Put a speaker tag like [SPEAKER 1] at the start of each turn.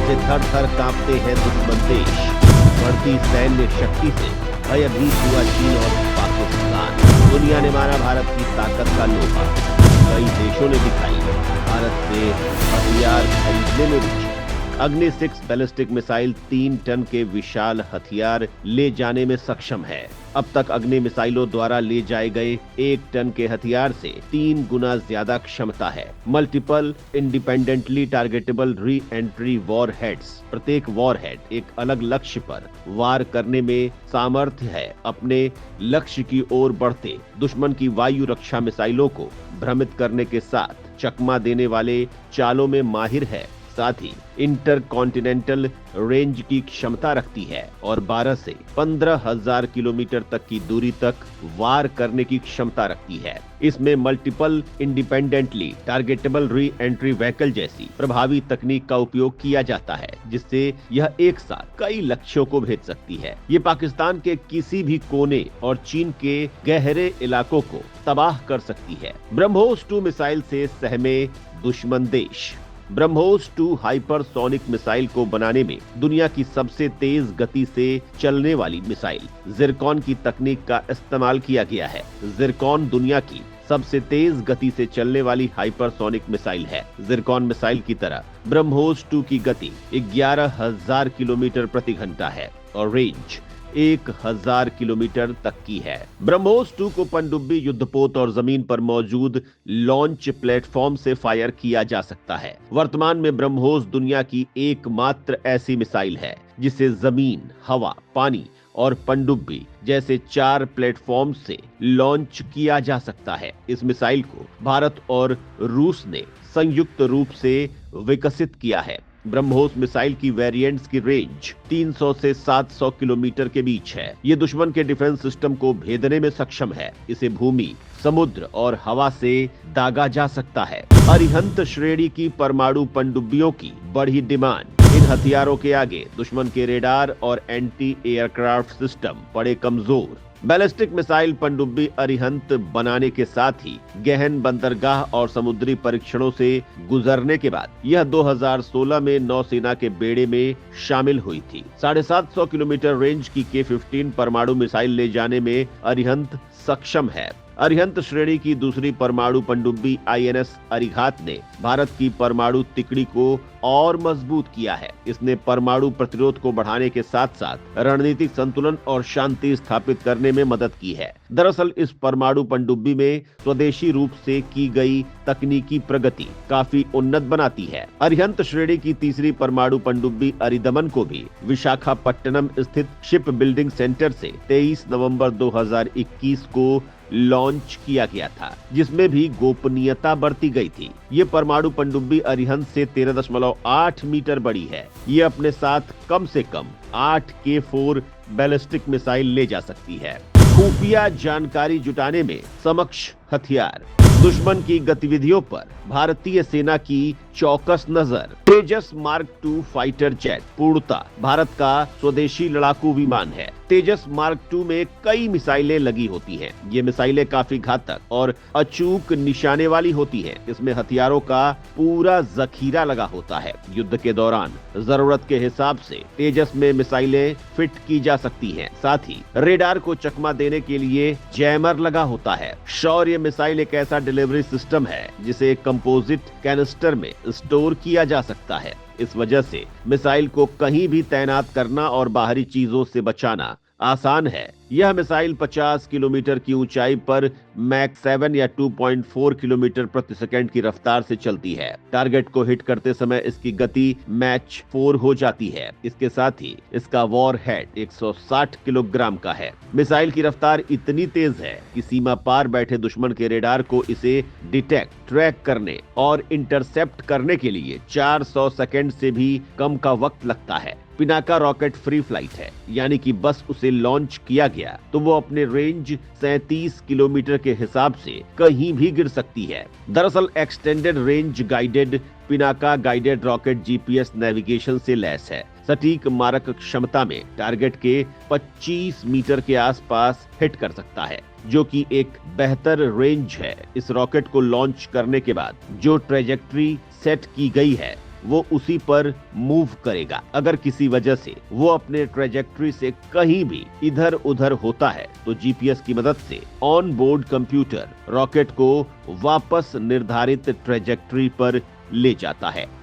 [SPEAKER 1] से थर थर कांपते हैं दुश्मन देश। बढ़ती सैन्य शक्ति से भयभीत हुआ चीन और पाकिस्तान। दुनिया ने माना भारत की ताकत का लोहा। कई देशों ने दिखाई भारत से हथियार खरीदने में रुचि। अग्नि 6 बैलिस्टिक मिसाइल 3 टन के विशाल हथियार ले जाने में सक्षम है। अब तक अग्नि मिसाइलों द्वारा ले जाए गए 1 टन के हथियार से 3 गुना ज्यादा क्षमता है। Multiple independently targetable re entry warheads. प्रत्येक वॉरहेड एक अलग लक्ष्य पर वार करने में सामर्थ्य है। अपने लक्ष्य की ओर बढ़ते दुश्मन की वायु रक्षा मिसाइलों को भ्रमित करने के साथ चकमा देने वाले चालों में माहिर है। साथ ही इंटरकॉन्टिनेंटल रेंज की क्षमता रखती है और 12 से 15,000 किलोमीटर तक की दूरी तक वार करने की क्षमता रखती है। इसमें multiple independently targetable re entry vehicle जैसी प्रभावी तकनीक का उपयोग किया जाता है, जिससे यह एक साथ कई लक्ष्यों को भेद सकती है। ये पाकिस्तान के किसी भी कोने और चीन के गहरे इलाकों को तबाह कर सकती है। ब्रह्मोस 2 मिसाइल से सहमे दुश्मन देश। ब्रह्मोस 2 हाइपरसोनिक मिसाइल को बनाने में दुनिया की सबसे तेज गति से चलने वाली मिसाइल जिरकॉन की तकनीक का इस्तेमाल किया गया है। जिरकॉन दुनिया की सबसे तेज गति से चलने वाली हाइपरसोनिक मिसाइल है। जिरकॉन मिसाइल की तरह ब्रह्मोस 2 की गति 11,000 किलोमीटर प्रति घंटा है और रेंज 1,000 किलोमीटर तक की है। ब्रह्मोस 2 को पनडुब्बी, युद्धपोत और जमीन पर मौजूद लॉन्च प्लेटफॉर्म से फायर किया जा सकता है। वर्तमान में ब्रह्मोस दुनिया की एकमात्र ऐसी मिसाइल है जिसे जमीन, हवा, पानी और पनडुब्बी जैसे 4 प्लेटफॉर्म से लॉन्च किया जा सकता है। इस मिसाइल को भारत और रूस ने संयुक्त रूप से विकसित किया है। ब्रह्मोस मिसाइल की वेरिएंट्स की रेंज 300 से 700 किलोमीटर के बीच है। ये दुश्मन के डिफेंस सिस्टम को भेदने में सक्षम है। इसे भूमि, समुद्र और हवा से दागा जा सकता है। अरिहंत श्रेणी की परमाणु पनडुब्बियों की बढ़ी डिमांड। इन हथियारों के आगे दुश्मन के रेडार और एंटी एयरक्राफ्ट सिस्टम पड़े कमजोर। बैलिस्टिक मिसाइल पनडुब्बी अरिहंत बनाने के साथ ही गहन बंदरगाह और समुद्री परीक्षणों से गुजरने के बाद यह 2016 में नौसेना के बेड़े में शामिल हुई थी। 750 किलोमीटर रेंज की K-15 परमाणु मिसाइल ले जाने में अरिहंत सक्षम है। अरिहंत श्रेणी की दूसरी परमाणु पनडुब्बी INS अरिघात ने भारत की परमाणु तिकड़ी को और मजबूत किया है। इसने परमाणु प्रतिरोध को बढ़ाने के साथ साथ रणनीतिक संतुलन और शांति स्थापित करने में मदद की है। दरअसल इस परमाणु पनडुब्बी में स्वदेशी रूप से की गई तकनीकी प्रगति काफी उन्नत बनाती है। अरिहंत श्रेणी की तीसरी परमाणु पनडुब्बी अरिदमन को भी विशाखापट्टनम स्थित शिप बिल्डिंग सेंटर से 23 नवंबर 2021 को लॉन्च किया गया था, जिसमें भी गोपनीयता बरती गई थी। ये परमाणु पनडुब्बी अरिहंत से 13.8 मीटर बड़ी है। ये अपने साथ कम से कम 8 K-4 बैलिस्टिक मिसाइल ले जा सकती है। खुफिया जानकारी जुटाने में समक्ष हथियार। दुश्मन की गतिविधियों पर भारतीय सेना की चौकस नजर। तेजस मार्क 2 फाइटर जेट पूर्णतः भारत का स्वदेशी लड़ाकू विमान है। तेजस मार्क 2 में कई मिसाइलें लगी होती हैं। ये मिसाइलें काफी घातक और अचूक निशाने वाली होती हैं। इसमें हथियारों का पूरा जखीरा लगा होता है। युद्ध के दौरान जरूरत के हिसाब से तेजस में मिसाइलें फिट की जा सकती हैं। साथ ही रेडार को चकमा देने के लिए जैमर लगा होता है। शौर्य मिसाइल एक ऐसा डिलीवरी सिस्टम है जिसे कंपोजिट कैनिस्टर में स्टोर किया जा सकता है। इस वजह से मिसाइल को कहीं भी तैनात करना और बाहरी चीजों से बचाना आसान है। यह मिसाइल 50 किलोमीटर की ऊंचाई पर मैक 7 या 2.4 किलोमीटर प्रति सेकंड की रफ्तार से चलती है। टारगेट को हिट करते समय इसकी गति मैच 4 हो जाती है। इसके साथ ही इसका वॉरहेड 160 किलोग्राम का है। मिसाइल की रफ्तार इतनी तेज है कि सीमा पार बैठे दुश्मन के रेडार को इसे डिटेक्ट, ट्रैक करने और इंटरसेप्ट करने के लिए 400 सेकंड से भी कम का वक्त लगता है। पिनाका रॉकेट फ्री फ्लाइट है, यानी कि बस उसे लॉन्च किया गया तो वो अपने रेंज 37 किलोमीटर के हिसाब से कहीं भी गिर सकती है। दरअसल extended range guided Pinaka guided rocket GPS navigation से लैस है। सटीक मारक क्षमता में टारगेट के 25 मीटर के आसपास हिट कर सकता है, जो कि एक बेहतर रेंज है। इस रॉकेट को लॉन्च करने के बाद जो ट्रेजेक्ट्री सेट की गई है वो उसी पर मूव करेगा। अगर किसी वजह से वो अपने ट्रेजेक्ट्री से कहीं भी इधर उधर होता है तो जीपीएस की मदद से ऑन बोर्ड कंप्यूटर रॉकेट को वापस निर्धारित ट्रेजेक्ट्री पर ले जाता है।